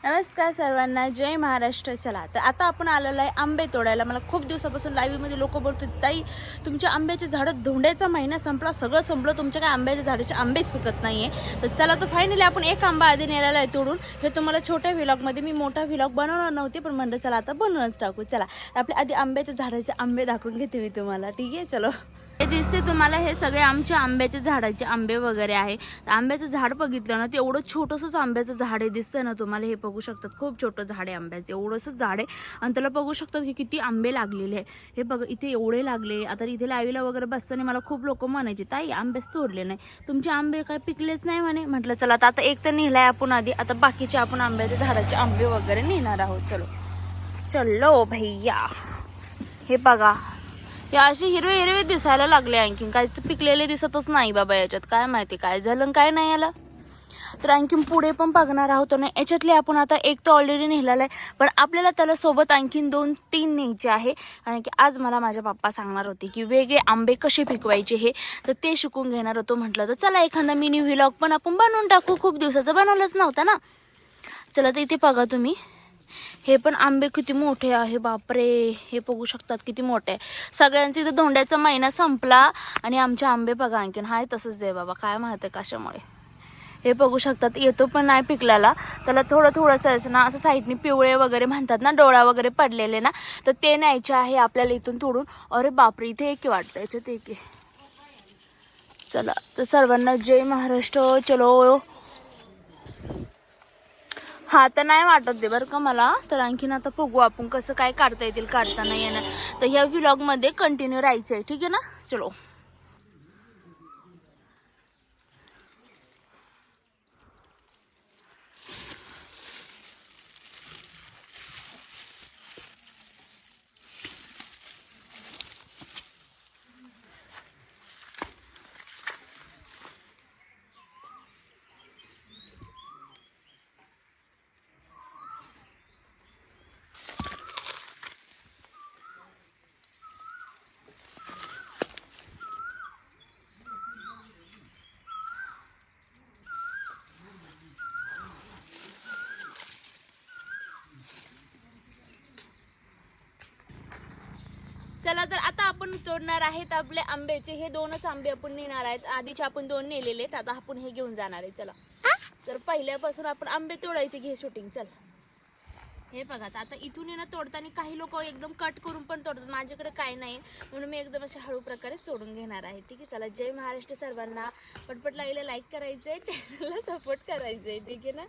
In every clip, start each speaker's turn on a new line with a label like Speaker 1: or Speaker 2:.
Speaker 1: नमस्कार सर्वांना, जय महाराष्ट्र. चला तर आता आपण आलेलो आहे आंबे तोडायला. मला खूप दिवसापासून लाईव्हमध्ये लोक बोलतात, ताई तुमच्या आंब्याचे झाडं धोंड्याचा महिना संपला, सगळं संपलं, तुमच्या काय आंब्याच्या झाडाचे आंबेच पिकत नाही आहे. तर चला तर फायनली आपण एक आंबा आधी नेलेला आहे तोडून. हे तुम्हाला छोट्या व्लॉगमध्ये मी मोठा व्लॉग बनवणार नव्हते, पण म्हणलं चला आता बनवूनच टाकू. चला आपले आधी आंब्याच्या झाडाचे आंबे दाखवून घेते मी तुम्हाला, ठीक आहे. चलो, हे दिसते तुम्हाला, हे सगळे आमच्या आंब्याच्या झाडाचे आंबे वगैरे आहे. आंब्याचं झाड बघितलं ना, ते एवढं छोटंसंच आंब्याचं झाड आहे, दिसतंय ना तुम्हाला. हे बघू शकतात, खूप छोटं झाड आहे आंब्याचं, एवढंसंच झाड आहे. आणि त्याला बघू शकतात की किती आंबे लागलेले आहे. हे बघा इथे एवढे लागले. आता इथे लाईव्हला वगैरे बसताना मला खूप लोक म्हणायचे, ताई आंबेच तोडले नाही, तुमचे आंबे काय पिकलेच नाही म्हणे. म्हटलं चला आता एक तर नेलाय आपण आधी, आता बाकीचे आपण आंब्याच्या झाडाचे आंबे वगैरे नेणार आहोत. चलो चलो भैया. हे बघा, या असे हिरवे हिरवे दिसायला लागले, आणखीन काहीच पिकलेले दिसतच नाही बाबा याच्यात. काय माहिती काय झालं काय नाही याला. तर आणखीन पुढे पण बघणार आहोत ना. याच्यातले आपण आता एक तर ऑलरेडी नेलेला आहे, पण आपल्याला त्याला सोबत आणखीन 2-3 न्यायचे आहे. कारण की आज मला माझ्या पप्पा सांगणार होते की वेगळे आंबे कसे पिकवायचे हे, तर ते शिकून घेणार होतो. म्हटलं तर चला एखादा मिनी व्लॉग पण आपण बनवून टाकू, खूप दिवसाचं बनवलंच नव्हतं ना. चला तर इथे बघा तुम्ही, हे पण आंबे किती मोठे आहे, बापरे. हे बघू शकतात किती मोठे आहे. सगळ्यांचे इथे धोंड्याचा महिना संपला आणि आमचे आंबे बघा आणखीन हाय तसंच आहे बाबा, काय माहिती कशामुळे. हे बघू शकतात, येतो पण नाही पिकल्याला. त्याला थोडं थोडंसं ना असं साईडनी पिवळे वगैरे म्हणतात ना, डोळा वगैरे पडलेले ना, तर ते न्यायचे आहे आपल्याला इथून तोडून. अरे बापरे, इथे एक वाटतं, याच्यात एक आहे. चला तर सर्वांना जय महाराष्ट्र. चलो. हा तर नाही वाटत दे बरं का मला. तर आणखीन आता बघू आपण कसं काय काढता येतील, काढता नाही येणार. तर ह्या व्लॉगमध्ये कंटिन्यू राहायचं आहे, ठीक आहे ना. चलो. चला तर आता आपण तोडणार आहेत आपले आंब्याचे. हे 2च आंबे आपण नेणार आहेत. आधीचे आपण 2 नेलेले आहेत, आता आपण हे घेऊन जाणार आहे. चला तर पहिल्यापासून आपण आंबे तोडायचे, घे शूटिंग. चल. हे बघा आता इथून येणं तोडताना काही लोक एकदम कट करून पण तोडतात, माझ्याकडे काय नाही म्हणून मी एकदम अशा हळू प्रकारे तोडून घेणार आहे, ठीक आहे. चला जय महाराष्ट्र सर्वांना. पटपट लाईव्हला लाईक करायचंय, चॅनलला सपोर्ट करायचंय, ठीक आहे ना.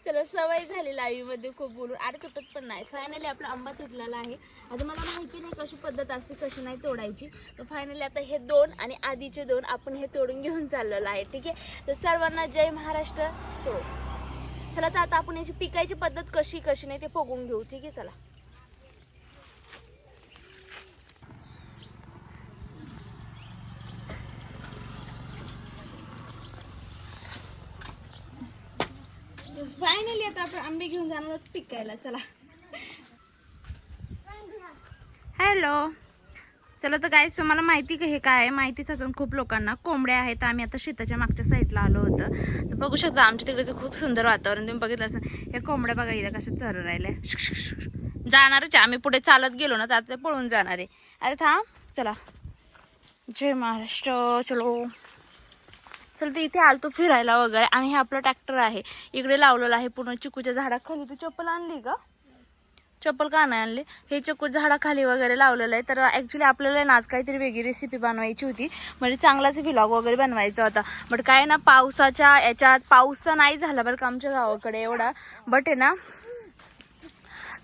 Speaker 1: चला, सवय झाली लाईव्हमध्ये खूप बोलून, अरे तुटत पण नाही. फायनली आपला आंबा तुटलेला आहे. आता मला माहिती नाही कशी पद्धत असते, कशी नाही तोडायची. तर फायनली आता हे 2 आणि आधीचे 2 आपण हे तोडून घेऊन चाललेलं आहे, ठीक आहे. तर सर्वांना जय महाराष्ट्र. सो चला तर आता आपण याची पिकायची पद्धत कशी कशी नाही ते बघून घेऊ, ठीक आहे. चला. फायनली आता आपण आंबे घेऊन जाणार आहोत पिकायला. चला. हॅलो. चला तर गाईस, तुम्हाला माहिती का हे काय आहे? माहितीच असेल खूप लोकांना. कोंबड्या आहेत. आम्ही आता शेताच्या मागच्या साईडला आलो होतं. तर बघू शकता आमच्या तिकडे तर खूप सुंदर वातावरण, तुम्ही बघितलं असेल. हे कोंबड्या बघा इथं कशा चरू राहिल्या. जाणारच आहे आम्ही, पुढे चालत गेलो ना तर आता पळून जाणार आहे. अरे थांब. चला जय महाराष्ट्र. चलो. चल तर इथे आलतो फिरायला वगैरे, आणि हे आपलं ट्रॅक्टर आहे इकडे लावलेलं आहे पूर्ण चिकूच्या झाडाखाली. तू चप्पल आणली का? चप्पल का नाही आणली? हे चिकू झाडाखाली वगैरे लावलेलं आहे. तर ॲक्च्युली आपल्याला ना आज काहीतरी वेगळी रेसिपी बनवायची होती, म्हणजे चांगलाच व्लॉग वगैरे बनवायचा होता. बट काय ना, पावसाच्या याच्यात, पाऊस तर नाही झाला बरं का आमच्या गावाकडे एवढा, बट आहे ना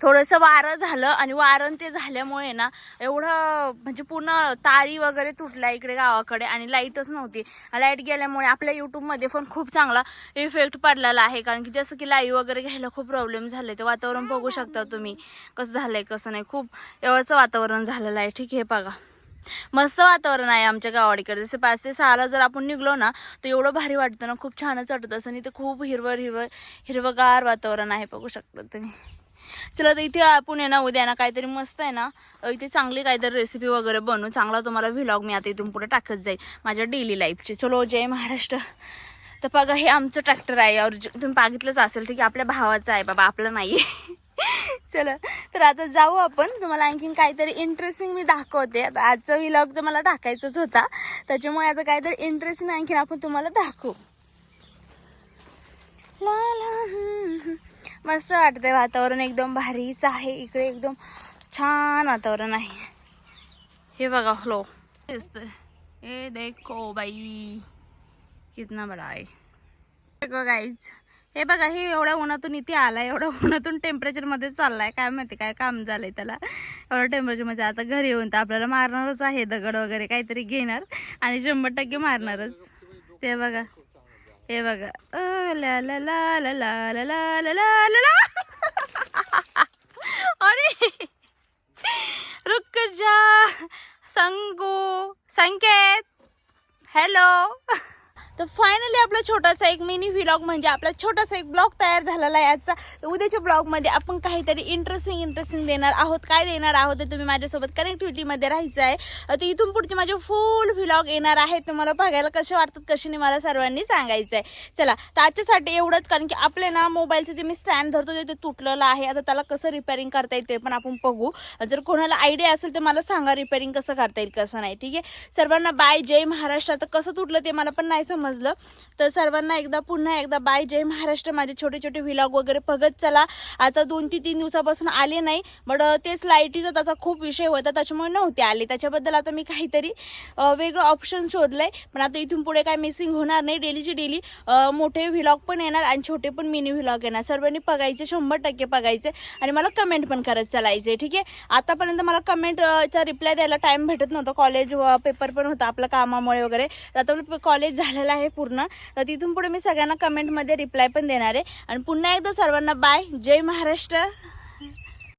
Speaker 1: थोडंसं वारं झालं, आणि वारं ते झाल्यामुळे ना एवढं म्हणजे पूर्ण तारी वगैरे तुटल्या इकडे गावाकडे, आणि लाईटच नव्हती. लाईट गेल्यामुळे आपल्या यूट्यूबमध्ये पण खूप चांगला इफेक्ट पडलेला आहे. कारण की जसं की लाईव्ह वगैरे घ्यायला खूप प्रॉब्लेम झाले. ते वातावरण बघू शकता तुम्ही कसं झालंय कसं नाही, खूप एवढंच वातावरण झालेलं आहे, ठीक आहे. बघा मस्त वातावरण आहे आमच्या गावाकडे. जसे 5 ते 6 जर आपण निघलो ना तर एवढं भारी वाटतं ना, खूप छानच वाटत असं. आणि ते खूप हिरवगार वातावरण आहे, बघू शकता तुम्ही. चला तर इथे आपण आहे ना उद्या ना काहीतरी मस्त आहे ना, इथे चांगली काहीतरी रेसिपी वगैरे बनवून चांगला तुम्हाला व्लॉग मी आता इथून पुढे टाकत जाईल माझ्या डेली लाईफचे. चलो जय महाराष्ट्र. तर बघा हे आमचं ट्रॅक्टर आहे अर्जुन, तुम्ही बघितलंच असेल ठीक आहे, आपल्या भावाचं आहे बाबा, आपलं नाही आहे. चला तर आता जाऊ आपण. तुम्हाला आणखीन काहीतरी इंटरेस्टिंग मी दाखवते. आता आजचा व्लॉग तर मला टाकायचाच होता, त्याच्यामुळे आता काहीतरी इंटरेस्टिंग आणखीन आपण तुम्हाला दाखवू. ला ला मस्त वाटतंय, वातावरण एकदम भारीच आहे इकडे, एकदम छान वातावरण आहे. हे बघा फ्लो दिसतंय, हे देखो बाई कितना बडा आहे. देखो गाईज, हे बघा हे एवढ्या उन्हातून इथे आलाय, एवढ्या उन्हातून टेम्परेचर मध्ये चाललाय, काय माहिती काय काम झालंय त्याला एवढं टेम्परेचर मध्ये. आता घरी येऊन तर आपल्याला मारणारच आहे, दगड वगैरे काहीतरी घेणार आणि 100% मारणारच. ते बघा, हे बघा ला ला ला ला ला ला ला ला ला ला. अरे रुक जा संगू, संकेत, हॅलो. तर फायनली आपला छोटासा एक मिनी व्लॉग म्हणजे आपला छोटासा एक ब्लॉग तयार झालेला आहे आजचा. तर उद्याच्या ब्लॉगमध्ये आपण काहीतरी इंटरेस्टिंग देणार आहोत. काय देणार आहोत ते तुम्ही माझ्यासोबत कनेक्टिव्हिटीमध्ये राहायचं आहे. तर इथून पुढचे माझे फुल व्लॉग येणार आहेत, तुम्हाला बघायला कसे वाटतात कसे नाही मला सर्वांनी सांगायचं आहे. चला तर आजच्यासाठी एवढंच, कारण की आपले ना मोबाईलचं जे मी स्टँड धरतो ते तुटलेलं आहे. आता त्याला कसं रिपेअरिंग करता येईल ते पण आपण बघू. जर कोणाला आयडिया असेल तर मला सांगा रिपेअरिंग कसं करता येईल कसं नाही. ठीक आहे, सर्वांना बाय, जय महाराष्ट्र. आता कसं तुटलं ते मला पण नाही समजलं, तर सर्वांना पुन्हा एकदा बाय, जय महाराष्ट्र. माझे छोटे छोटे व्लॉग वगैरे बघत चला. आता 2 ते 3 दिवसापासून आले नाही, बट तेच लाईटीचा त्याचा खूप विषय होता त्याच्यामुळे नव्हते आले. त्याच्याबद्दल आता मी काहीतरी वेगळं ऑप्शन शोधलंय, पण आता इथून पुढे काय मिसिंग होणार नाही. डेलीचे डेली मोठे व्लॉग पण येणार आणि छोटे पण मिनी व्लॉग येणार. सर्वांनी बघायचे, 100% बघायचे आणि मला कमेंट पण करत चालायचे. ठीक आहे, आतापर्यंत मला कमेंटचा रिप्लाय द्यायला टाइम भेटत नव्हता, कॉलेज पेपर पण होता आपल्या कामामुळे वगैरे. आता कॉलेज झालेलं आहे पूर्ण, तर तिथून पुढे मी सगळ्यांना कमेंटमध्ये रिप्लाय पण देणार आहे. आणि पुन्हा एकदा सर्वांना बाय, जय महाराष्ट्र.